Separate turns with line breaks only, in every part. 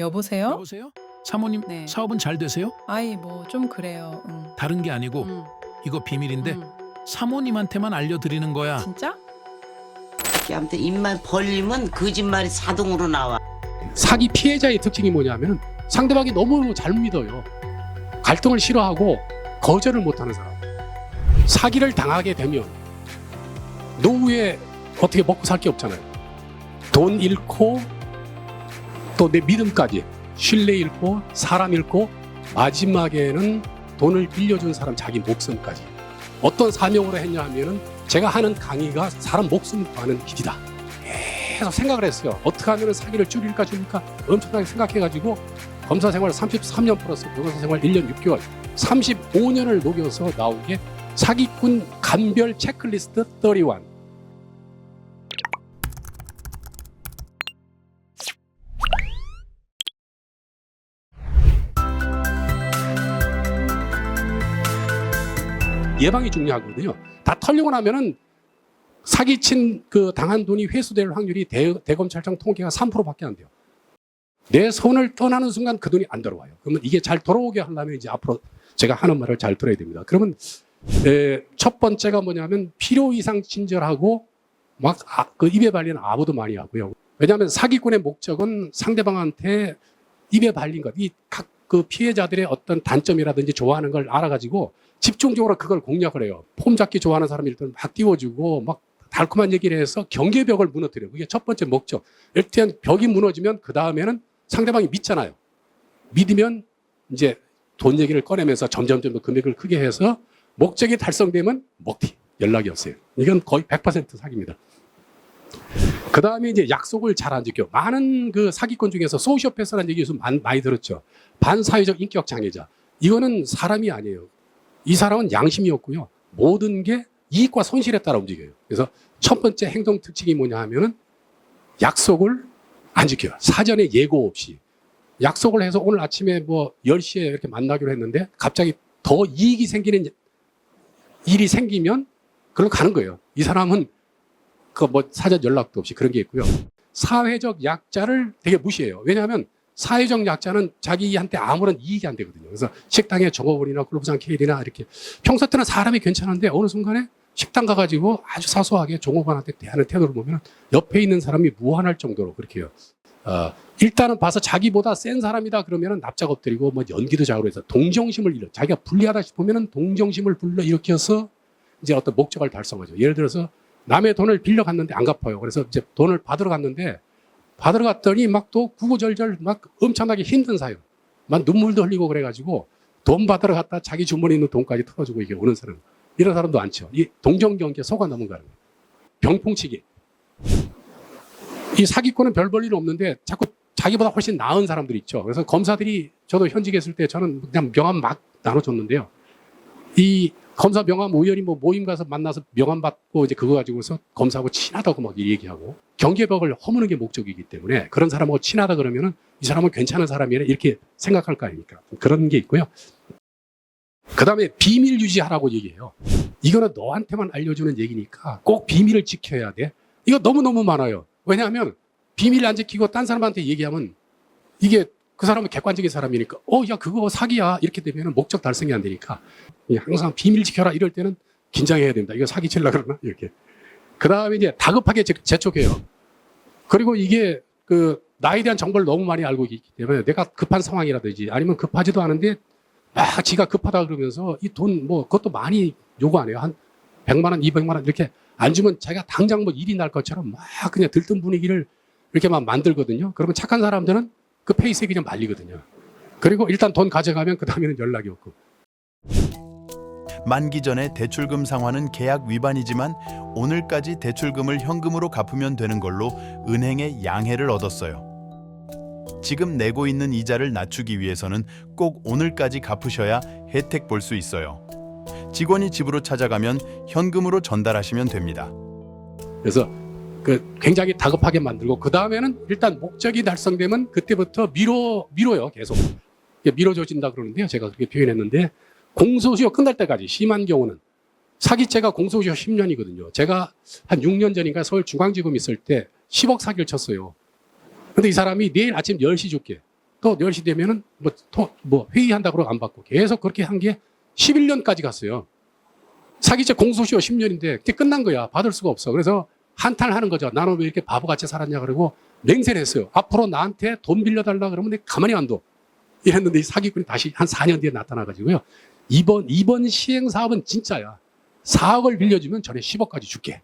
여보세요?
여보세요? 사모님
네.
사업은 잘 되세요?
아이 뭐 좀 그래요.
다른 게 아니고
음.
이거 비밀인데
음.
사모님한테만 알려드리는 거야.
진짜?
아무튼 입만 벌리면 거짓말이 자동으로 나와.
사기 피해자의 특징이 뭐냐면 상대방이 너무 잘 믿어요. 갈등을 싫어하고 거절을 못하는 사람. 사기를 당하게 되면 노후에 어떻게 먹고 살 게 없잖아요. 돈 잃고 또 내 믿음까지, 신뢰 잃고 사람 잃고 마지막에는 돈을 빌려준 사람 자기 목숨까지. 어떤 사명으로 했냐 하면은 제가 하는 강의가 사람 목숨 구하는 길이다. 계속 생각을 했어요. 어떻게 하면 사기를 줄일까 엄청나게 생각해가지고 검사 생활 33년 플러스 변호사 생활 1년 6개월 35년을 녹여서 나온 게 사기꾼 감별 체크리스트 31. 예방이 중요하거든요. 다 털리고 나면은 사기친 그 당한 돈이 회수될 확률이 대검찰청 통계가 3%밖에 안 돼요. 내 손을 떠나는 순간 그 돈이 안 들어와요. 그러면 이게 잘 돌아오게 하려면 이제 앞으로 제가 하는 말을 잘 들어야 됩니다. 그러면 첫 번째가 뭐냐면 필요 이상 친절하고 막 그 입에 발리는 아부도 많이 하고요. 왜냐하면 사기꾼의 목적은 상대방한테 입에 발린 것, 이 각 그 피해자들의 어떤 단점이라든지 좋아하는 걸 알아가지고 집중적으로 그걸 공략을 해요. 폼 잡기 좋아하는 사람일들 막 띄워주고 막 달콤한 얘기를 해서 경계벽을 무너뜨려요. 그게 첫 번째 목적. 일단 벽이 무너지면 그 다음에는 상대방이 믿잖아요. 믿으면 이제 돈 얘기를 꺼내면서 점점 금액을 크게 해서 목적이 달성되면 먹튀, 연락이 없어요. 이건 거의 100% 사기입니다. 그 다음에 이제 약속을 잘 안 지켜. 많은 그 사기꾼 중에서 소시오패스라는 얘기 요즘 많이 들었죠. 반사회적 인격 장애자. 이거는 사람이 아니에요. 이 사람은 양심이 없고요. 모든 게 이익과 손실에 따라 움직여요. 그래서 첫 번째 행동 특징이 뭐냐 하면은 약속을 안 지켜요. 사전에 예고 없이. 약속을 해서 오늘 아침에 뭐 10시에 이렇게 만나기로 했는데 갑자기 더 이익이 생기는 일이 생기면 그럼 가는 거예요. 이 사람은 그 뭐 사전 연락도 없이 그런 게 있고요. 사회적 약자를 되게 무시해요. 왜냐하면 사회적 약자는 자기한테 아무런 이익이 안 되거든요. 그래서 식당에 종업원이나 글로브상 케일이나 이렇게 평소 때는 사람이 괜찮은데 어느 순간에 식당 가가지고 아주 사소하게 종업원한테 대하는 태도를 보면 옆에 있는 사람이 무한할 정도로 그렇게 해요. 일단은 봐서 자기보다 센 사람이다 그러면은 납작 엎드리고 뭐 연기도 잘하고 해서 동정심을 일으켜 자기가 불리하다 싶으면은 동정심을 불러일으켜서 이제 어떤 목적을 달성하죠. 예를 들어서 남의 돈을 빌려갔는데 안 갚아요. 그래서 이제 돈을 받으러 갔는데 받으러 갔더니 막 또 구구절절 막 엄청나게 힘든 사연. 막 눈물도 흘리고 그래가지고 돈 받으러 갔다 자기 주머니에 있는 돈까지 털어주고 이게 오는 사람. 이런 사람도 많죠. 이 동정경계에 속아 넘어가는 거예요. 병풍치기. 이 사기꾼은 별 볼 일은 없는데 자꾸 자기보다 훨씬 나은 사람들이 있죠. 그래서 검사들이 저도 현직에 있을 때 저는 그냥 명함 막 나눠줬는데요. 이 검사 명함 우연히 뭐 모임 가서 만나서 명함 받고 이제 그거 가지고서 검사하고 친하다고 막 얘기하고 경계벽을 허무는 게 목적이기 때문에 그런 사람하고 친하다 그러면은 이 사람은 괜찮은 사람이라 이렇게 생각할 거 아닙니까? 그런 게 있고요. 그 다음에 비밀 유지하라고 얘기해요. 이거는 너한테만 알려주는 얘기니까 꼭 비밀을 지켜야 돼. 이거 너무너무 많아요. 왜냐하면 비밀 안 지키고 딴 사람한테 얘기하면 이게 그 사람은 객관적인 사람이니까 야 그거 사기야 이렇게 되면 목적 달성이 안 되니까 항상 비밀 지켜라 이럴 때는 긴장해야 됩니다. 이거 사기 치려고 그러나 이렇게. 그 다음에 이제 다급하게 재촉해요. 그리고 이게 그 나에 대한 정보를 너무 많이 알고 있기 때문에 내가 급한 상황이라든지 아니면 급하지도 않은데 막 지가 급하다 그러면서 이 돈 뭐 그것도 많이 요구 안 해요. 한 100만 원, 200만 원 이렇게 안 주면 자기가 당장 뭐 일이 날 것처럼 막 그냥 들뜬 분위기를 이렇게 막 만들거든요. 그러면 착한 사람들은 그 페이스에 그냥 말리거든요. 그리고 일단 돈 가져가면 그 다음에는 연락이 없고.
만기 전에 대출금 상환은 계약 위반이지만 오늘까지 대출금을 현금으로 갚으면 되는 걸로 은행의 양해를 얻었어요. 지금 내고 있는 이자를 낮추기 위해서는 꼭 오늘까지 갚으셔야 혜택 볼 수 있어요. 직원이 집으로 찾아가면 현금으로 전달하시면 됩니다.
그래서 굉장히 다급하게 만들고 그 다음에는 일단 목적이 달성되면 그때부터 미뤄요. 계속 미뤄져진다 그러는데요. 제가 그렇게 표현했는데 공소시효 끝날 때까지 심한 경우는 사기죄가 공소시효 10년이거든요. 제가 한 6년 전인가 서울중앙지검 있을 때 10억 사기를 쳤어요. 근데 이 사람이 내일 아침 10시 줄게. 또 10시 되면은 뭐 회의한다고 그러고 안 받고 계속 그렇게 한 게 11년까지 갔어요. 사기죄 공소시효 10년인데 그게 끝난 거야. 받을 수가 없어. 그래서 한탄하는 거죠. 나는 왜 이렇게 바보같이 살았냐 그러고 맹세를 했어요. 앞으로 나한테 돈 빌려달라 그러면 내가 가만히 안 둬. 이랬는데 이 사기꾼이 다시 한 4년 뒤에 나타나가지고요. 이번 시행 사업은 진짜야. 4억을 빌려주면 전에 10억까지 줄게.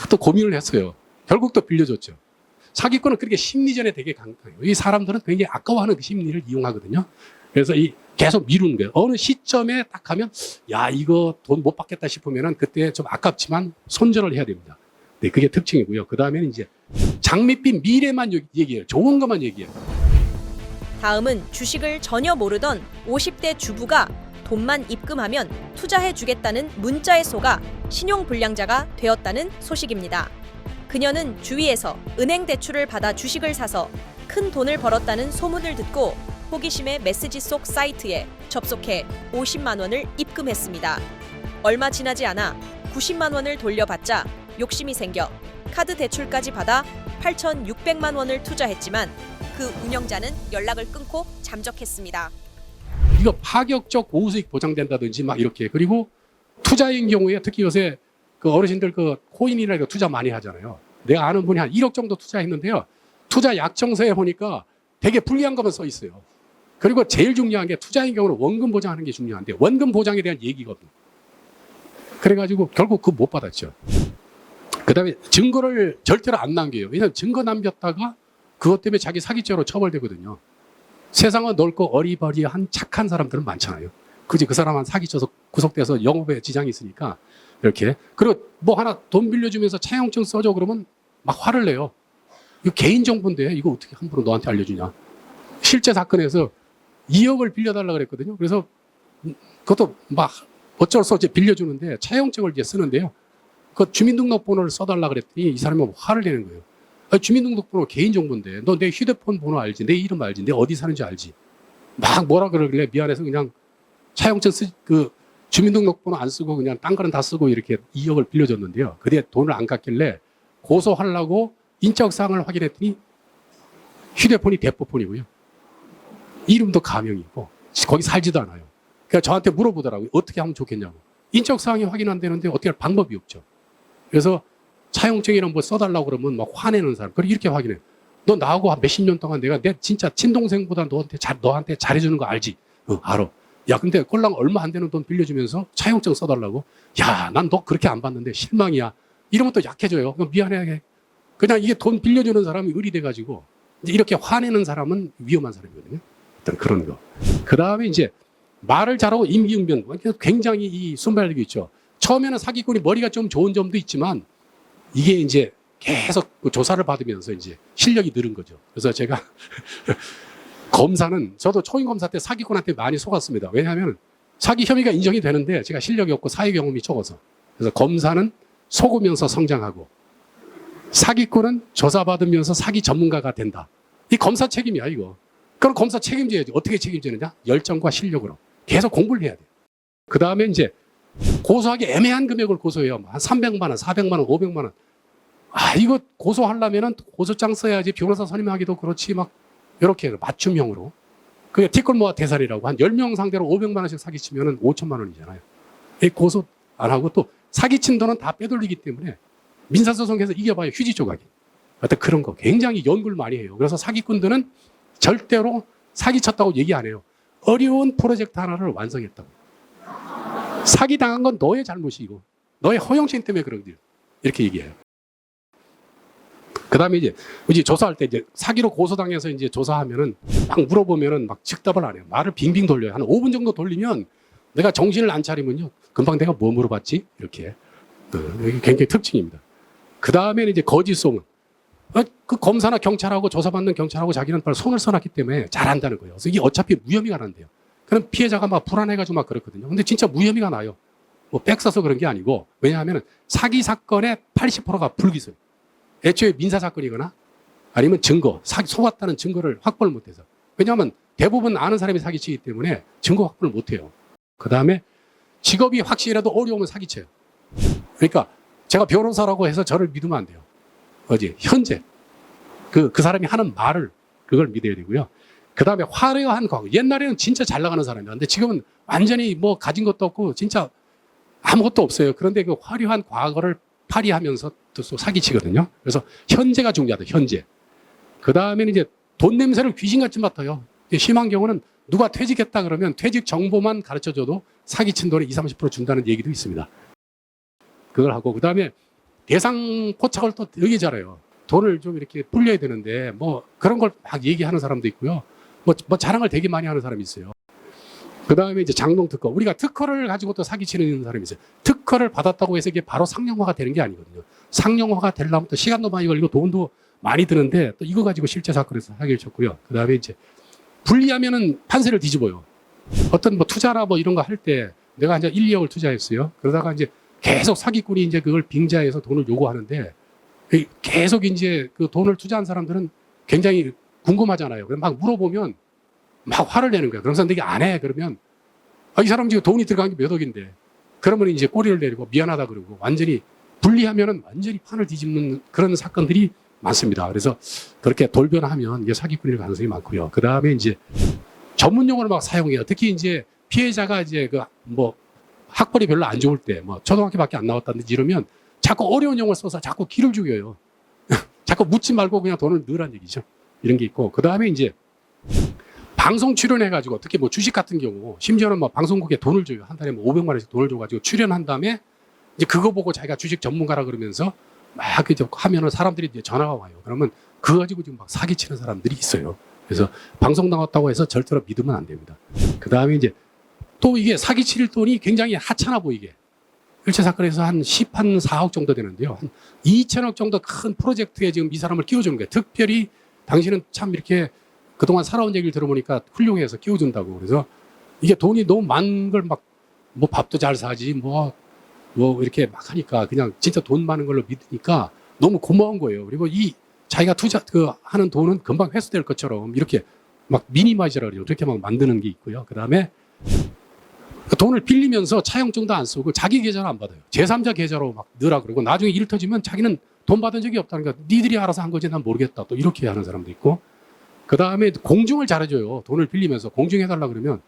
또 고민을 했어요. 결국 또 빌려줬죠. 사기꾼은 그렇게 심리전에 되게 강해요. 이 사람들은 굉장히 아까워하는 그 심리를 이용하거든요. 그래서 계속 미루는 거예요. 어느 시점에 딱 하면 야 이거 돈 못 받겠다 싶으면은 그때 좀 아깝지만 손절을 해야 됩니다. 네, 그게 특징이고요. 그 다음에는 이제 장밋빛 미래만 얘기해요. 좋은 것만 얘기해요.
다음은 주식을 전혀 모르던 50대 주부가 돈만 입금하면 투자해주겠다는 문자에 속아 신용불량자가 되었다는 소식입니다. 그녀는 주위에서 은행 대출을 받아 주식을 사서 큰 돈을 벌었다는 소문을 듣고 호기심에 메시지 속 사이트에 접속해 50만 원을 입금했습니다. 얼마 지나지 않아 90만 원을 돌려받자 욕심이 생겨 카드 대출까지 받아 8,600만 원을 투자했지만 그 운영자는 연락을 끊고 잠적했습니다.
이거 파격적 고수익 보장된다든지 막 이렇게. 그리고 투자인 경우에 특히 요새 그 어르신들 그 코인이나 이거 투자 많이 하잖아요. 내가 아는 분이 한 1억 정도 투자했는데요. 투자 약정서에 보니까 되게 불리한 것만 써 있어요. 그리고 제일 중요한 게 투자인 경우는 원금 보장하는 게 중요한데 원금 보장에 대한 얘기거든요. 그래가지고 결국 그거 못 받았죠. 그 다음에 증거를 절대로 안 남겨요. 왜냐하면 증거 남겼다가 그것 때문에 자기 사기죄로 처벌되거든요. 세상은 넓고 어리버리한 착한 사람들은 많잖아요. 그지 그 사람은 사기쳐서 구속돼서 영업에 지장이 있으니까 이렇게. 그리고 뭐 하나 돈 빌려주면서 차용증 써줘 그러면 막 화를 내요. 이거 개인정보인데 이거 어떻게 함부로 너한테 알려주냐. 실제 사건에서 2억을 빌려달라 그랬거든요. 그래서 그것도 막 어쩔 수 없이 빌려주는데 차용증을 이제 쓰는데요. 그 주민등록번호를 써달라 그랬더니 이 사람이 화를 내는 거예요. 아니, 주민등록번호 개인정보인데 너 내 휴대폰 번호 알지? 내 이름 알지? 내 어디 사는지 알지? 막 뭐라 그러길래 미안해서 그냥 차용증 그 주민등록번호 안 쓰고 그냥 딴 거는 다 쓰고 이렇게 2억을 빌려줬는데요. 그때 돈을 안 갚길래 고소하려고 인적사항을 확인했더니 휴대폰이 대포폰이고요. 이름도 가명이고 거기 살지도 않아요. 그러니까 저한테 물어보더라고요. 어떻게 하면 좋겠냐고. 인적사항이 확인 안 되는데 어떻게 할 방법이 없죠. 그래서 차용증이랑 뭐 써달라고 그러면 막 화내는 사람. 그리고 이렇게 확인해. 너 나하고 한 몇십 년 동안 내가 내 진짜 친동생보다 너한테 잘해주는 거 알지? 알아. 야, 근데 꼴랑 얼마 안 되는 돈 빌려주면서 차용증 써달라고? 야, 난 너 그렇게 안 받는데 실망이야. 이러면 또 약해져요. 그럼 미안해. 그냥 이게 돈 빌려주는 사람이 의리돼가지고 이렇게 화내는 사람은 위험한 사람이거든요. 일단 그런 거. 그 다음에 이제 말을 잘하고 임기응변. 굉장히 이 순발력이 있죠. 처음에는 사기꾼이 머리가 좀 좋은 점도 있지만 이게 이제 계속 그 조사를 받으면서 이제 실력이 늘은 거죠. 그래서 제가 검사는 저도 초임검사 때 사기꾼한테 많이 속았습니다. 왜냐하면 사기 혐의가 인정이 되는데 제가 실력이 없고 사회 경험이 적어서. 그래서 검사는 속으면서 성장하고 사기꾼은 조사받으면서 사기 전문가가 된다. 이 검사 책임이야 이거. 그럼 검사 책임져야지. 어떻게 책임지느냐? 열정과 실력으로. 계속 공부를 해야 돼요. 그 다음에 이제 고소하기 애매한 금액을 고소해요. 한 300만 원, 400만 원, 500만 원. 아, 이거 고소하려면은 고소장 써야지. 변호사 선임하기도 그렇지. 막 이렇게 맞춤형으로. 그게 티끌 모아 대살이라고 한 10명 상대로 500만 원씩 사기치면은 5천만 원이잖아요. 고소 안 하고 또 사기친 돈은 다 빼돌리기 때문에 민사소송에서 이겨봐야 휴지 조각이. 하여튼 그런 거 굉장히 연구를 많이 해요. 그래서 사기꾼들은 절대로 사기쳤다고 얘기 안 해요. 어려운 프로젝트 하나를 완성했다고. 사기당한 건 너의 잘못이고 너의 허영심 때문에 그런 일. 이렇게 얘기해요. 그 다음에 이제 조사할 때 이제 사기로 고소당해서 이제 조사하면은 막 물어보면은 막 즉답을 안 해요. 말을 빙빙 돌려요. 한 5분 정도 돌리면 내가 정신을 안 차리면요. 금방 내가 뭐 물어봤지? 이렇게. 이게 굉장히 특징입니다. 그 다음에는 이제 거짓송은. 그 검사나 경찰하고 조사받는 경찰하고 자기는 손을 써놨기 때문에 잘한다는 거예요. 그래서 이게 어차피 무혐의가 난대요. 그럼 피해자가 막 불안해가지고 막 그렇거든요. 근데 진짜 무혐의가 나요. 뭐 백 써서 그런 게 아니고. 왜냐하면 사기 사건의 80%가 불기소예요. 애초에 민사사건이거나 아니면 증거, 속았다는 증거를 확보를 못해서. 왜냐하면 대부분 아는 사람이 사기치기 때문에 증거 확보를 못해요. 그 다음에 직업이 확실해도 어려우면 사기쳐요. 그러니까 제가 변호사라고 해서 저를 믿으면 안 돼요. 현재 그 사람이 하는 말을 그걸 믿어야 되고요. 그다음에 화려한 과거. 옛날에는 진짜 잘 나가는 사람이었는데 지금은 완전히 뭐 가진 것도 없고 진짜 아무것도 없어요. 그런데 그 화려한 과거를 파리하면서 또 사기치거든요. 그래서 현재가 중요하다. 현재. 그다음에는 이제 돈 냄새를 귀신같이 맡아요. 심한 경우는 누가 퇴직했다 그러면 퇴직 정보만 가르쳐줘도 사기친 돈의 20-30% 준다는 얘기도 있습니다. 그걸 하고 그다음에 대상 포착을 또 되게 잘해요. 돈을 좀 이렇게 불려야 되는데 뭐 그런 걸 막 얘기하는 사람도 있고요. 뭐 자랑을 되게 많이 하는 사람이 있어요. 그다음에 이제 장롱 특허. 우리가 특허를 가지고 또 사기치는 사람이 있어요. 특허를 받았다고 해서 이게 바로 상용화가 되는 게 아니거든요. 상용화가 되려면 또 시간도 많이 걸리고 돈도 많이 드는데 또 이거 가지고 실제 사건에서 사기를 쳤고요. 그다음에 이제 불리하면은 판세를 뒤집어요. 어떤 뭐 투자나 뭐 이런 거 할 때 내가 이제 1, 2억을 투자했어요. 그러다가 이제 계속 사기꾼이 이제 그걸 빙자해서 돈을 요구하는데 계속 이제 그 돈을 투자한 사람들은 굉장히 궁금하잖아요. 그래서 막 물어보면 막 화를 내는 거야. 그런 사람들이 안 해. 그러면 이 사람 지금 돈이 들어간 게 몇 억인데 그러면 이제 꼬리를 내리고 미안하다 그러고 완전히 분리하면은 완전히 판을 뒤집는 그런 사건들이 많습니다. 그래서 그렇게 돌변하면 이게 사기꾼일 가능성이 많고요. 그 다음에 이제 전문 용어를 막 사용해요. 특히 이제 피해자가 이제 그 뭐 학벌이 별로 안 좋을 때 뭐 초등학교밖에 안 나왔다든지 이러면 자꾸 어려운 용어를 써서 자꾸 기를 죽여요. 자꾸 묻지 말고 그냥 돈을 넣으란 얘기죠. 이런 게 있고 그 다음에 이제 방송 출연해가지고 특히 뭐 주식 같은 경우 심지어는 뭐 방송국에 돈을 줘요. 한 달에 뭐 500만 원씩 돈을 줘가지고 출연한 다음에 이제 그거 보고 자기가 주식 전문가라 그러면서 막 이제 하면은 사람들이 이제 전화가 와요. 그러면 그거 가지고 지금 막 사기치는 사람들이 있어요. 그래서 방송 나왔다고 해서 절대로 믿으면 안 됩니다. 그 다음에 이제 또 이게 사기칠 돈이 굉장히 하찮아 보이게 일체 사건에서 한 4억 정도 되는데요. 한 2천억 정도 큰 프로젝트에 지금 이 사람을 끼워주는 거예요. 특별히 당신은 참 이렇게 그동안 살아온 얘기를 들어보니까 훌륭해서 끼워준다고. 그래서 이게 돈이 너무 많은 걸 막 뭐 밥도 잘 사지 뭐 이렇게 막 하니까 그냥 진짜 돈 많은 걸로 믿으니까 너무 고마운 거예요. 그리고 이 자기가 하는 돈은 금방 회수될 것처럼 이렇게 막 미니마이저라 그래요. 그렇게 막 만드는 게 있고요. 그 다음에 돈을 빌리면서 차용증도 안 쓰고 자기 계좌로 안 받아요. 제3자 계좌로 막 넣으라 그러고 나중에 일 터지면 자기는 돈 받은 적이 없다는 거야. 니들이 알아서 한 거지 난 모르겠다. 또 이렇게 하는 사람도 있고 그 다음에 공증을 잘해줘요. 돈을 빌리면서 공증해달라 그러면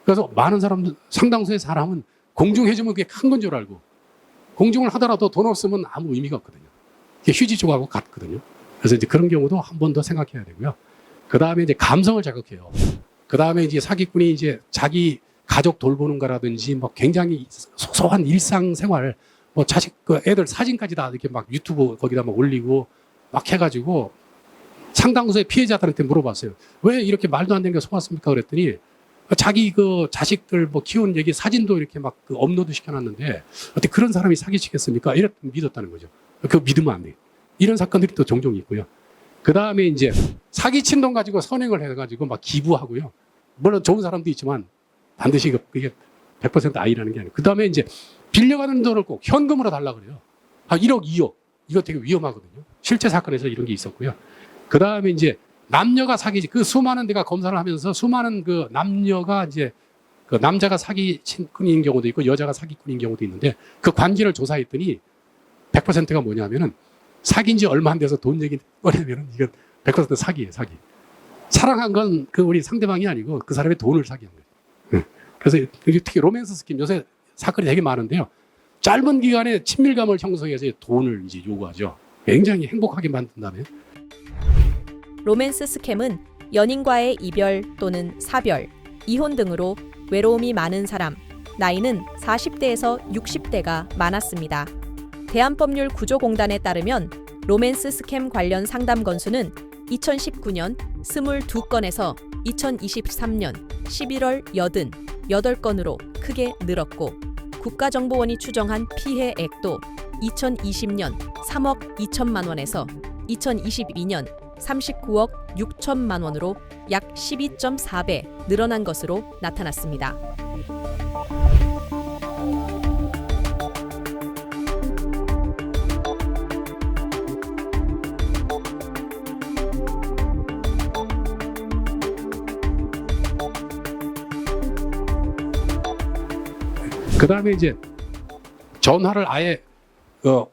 그래서 많은 사람들 상당수의 사람은 공증해주면 그게 큰 건 줄 알고 공증을 하더라도 돈 없으면 아무 의미가 없거든요. 이게 휴지 조각하고 같거든요. 그래서 이제 그런 경우도 한 번 더 생각해야 되고요. 그 다음에 이제 감성을 자극해요. 그 다음에 이제 사기꾼이 이제 자기 가족 돌보는 거라든지 뭐 굉장히 소소한 일상생활 뭐 자식 그 애들 사진까지 다 이렇게 막 유튜브 거기다 막 올리고 막 해가지고 상당수의 피해자들한테 물어봤어요. 왜 이렇게 말도 안 되는 게 속았습니까? 그랬더니 자기 그 자식들 뭐 키우는 얘기 사진도 이렇게 막 그 업로드 시켜놨는데 어떻게 그런 사람이 사기치겠습니까? 이랬 믿었다는 거죠. 그거 믿으면 안 돼요. 이런 사건들이 또 종종 있고요. 그 다음에 이제 사기친 돈 가지고 선행을 해가지고 막 기부하고요. 물론 좋은 사람도 있지만 반드시 그게 100% 아니라는 게 아니에요. 그 다음에 이제 빌려가는 돈을 꼭 현금으로 달라 그래요. 1억, 2억. 이거 되게 위험하거든요. 실제 사건에서 이런 게 있었고요. 그 다음에 이제 남녀가 사기지. 그 수많은 데가 검사를 하면서 수많은 그 남녀가 이제 그 남자가 사기꾼인 경우도 있고 여자가 사기꾼인 경우도 있는데 그 관계를 조사했더니 100%가 뭐냐면은 사귄 지 얼마 안 돼서 돈 얘기 꺼내면은 이건 100% 사기예요, 사기. 사랑한 건 그 우리 상대방이 아니고 그 사람의 돈을 사기한 거예요. 그래서 특히 로맨스 스킨 요새 사건이 되게 많은데요. 짧은 기간에 친밀감을 형성해서 돈을 이제 요구하죠. 굉장히 행복하게 만든 다음에.
로맨스 스캠은 연인과의 이별 또는 사별, 이혼 등으로 외로움이 많은 사람, 나이는 40대에서 60대가 많았습니다. 대한법률 구조공단에 따르면 로맨스 스캠 관련 상담 건수는 2019년 22건에서 2023년 11월 88건으로 크게 늘었고 국가정보원이 추정한 피해액도 2020년 3억 2천만 원에서 2022년 39억 6천만 원으로 약 12.4배 늘어난 것으로 나타났습니다.
그 다음에 이제 전화를 아예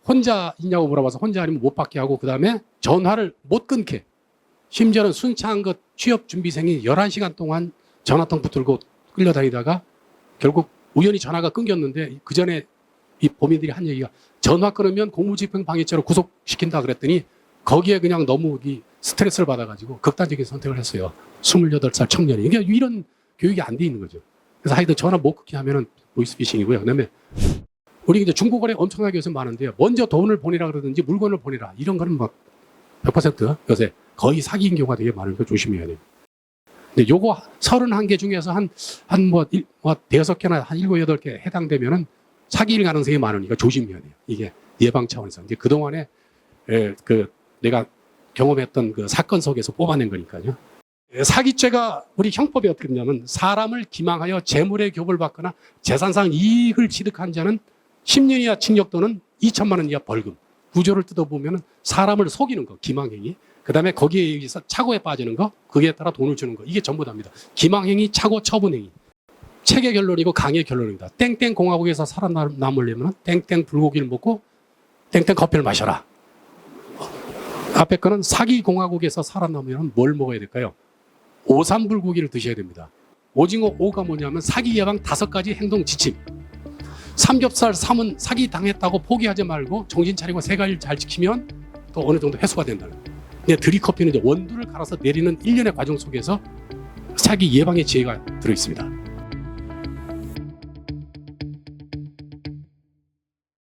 혼자 있냐고 물어봐서 혼자 아니면 못 받게 하고 그 다음에 전화를 못 끊게 심지어는 순창 그 취업 준비생이 11시간 동안 전화통 붙들고 끌려다니다가 결국 우연히 전화가 끊겼는데 그 전에 이 범인들이 한 얘기가 전화 끊으면 공무집행 방해죄로 구속시킨다 그랬더니 거기에 그냥 너무 이 스트레스를 받아가지고 극단적인 선택을 했어요. 28살 청년이. 이게 이런 교육이 안 돼 있는 거죠. 그래서 하여튼 전화 못 끊게 하면은 보이스피싱이고요. 그다음에 우리 이제 중고거래 엄청나게 요새 많은데요. 먼저 돈을 보내라 그러든지 물건을 보내라 이런 거는 막 100% 요새 거의 사기인 경우가 되게 많으니까 조심해야 돼요. 근데 요거 31개 중에서 한 대여섯 개나 한 7, 8개 해당되면은 사기일 가능성이 많으니까 조심해야 돼요. 이게 예방 차원에서. 이제 그동안에 내가 경험했던 그 사건 속에서 뽑아낸 거니까요. 사기죄가 우리 형법이 어떻게 되냐면 사람을 기망하여 재물의 교벌 받거나 재산상 이익을 취득한 자는 10년 이하 징역 또는 2천만 원 이하 벌금. 구조를 뜯어보면 사람을 속이는 거, 기망행위. 그 다음에 거기에 의해서 착오에 빠지는 거, 거기에 따라 돈을 주는 거. 이게 전부 다입니다. 기망행위, 착오, 처분행위. 책의 결론이고 강의 결론입니다. 땡땡 공화국에서 살아남으려면 땡땡 불고기를 먹고 땡땡 커피를 마셔라. 앞에 거는 사기 공화국에서 살아남으려면 뭘 먹어야 될까요? 오삼불고기를 드셔야 됩니다. 오징어 오가 뭐냐면 사기 예방 5가지 행동 지침. 삼겹살 삼은 사기 당했다고 포기하지 말고 정신 차리고 3가지를 잘 지키면 또 어느 정도 해소가 된다는 거예요. 근데 드립커피는 이제 원두를 갈아서 내리는 일련의 과정 속에서 사기 예방의 지혜가 들어있습니다.